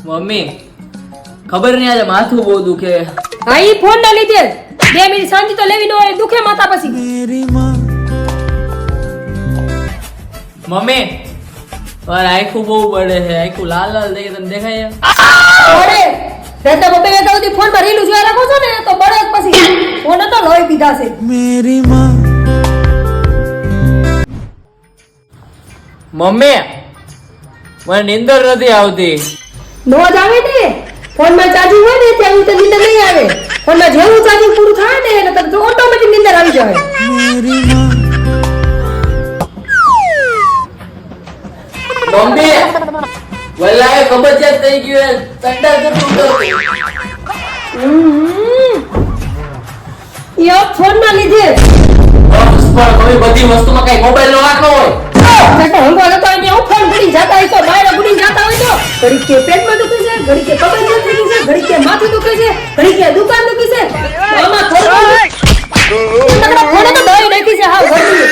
Mummy ખબર નહીં આજે માથું બહુ દુખે. હા ઈ ફોન ના લીધે 2 મિનિટ શાંતિ તો લેવી ન હોય દુખે માથા પછી. મમ્મી મારે આંખું બહુ બળે છે, આંખું લાલ લાલ થઈ તને દેખાય? અરે રેતા બબે વેતા ઉધી ફોન પર રીલું જોયા રાખો છો ને તો બળે જ પછી ફોન તો લોહી પીધા છે. મમ્મી મને નીંદર નથી આવતી. નો જ આવે ને ફોન માં ચાર્જિંગ હોય ને ત્યાં તો નીંદર નહીં આવે. ફોન માં જેવું ચાર્જિંગ પૂરું થાય ને એટલે તરત ઓટોમેટિક નીંદર આવી જાય. મમ્મી વલ્લાહે કબજિયાત થઈ ગયું છે, ઠંડા કેટલું ઉતરતી. યો ફોન ના લીધે બસ પણ મમ્મી બધી વસ્તુમાં કઈ મોબાઈલ નો વાંકો હોય. બેટા હંગો તો અહીં હું ફોન પડી જાતા હોય તો બહાર પડી જાતા હોય તો ઘડી કે પેટમાં દુખે છે, ઘડી કે કબજિયાત થઈ ગઈ છે, ઘડી કે માથું દુખે છે, ઘડી કે દુકાન દુખે છે. આમાં થોડું ફોને તો દવાઈ નાખી છે હા ઘડી.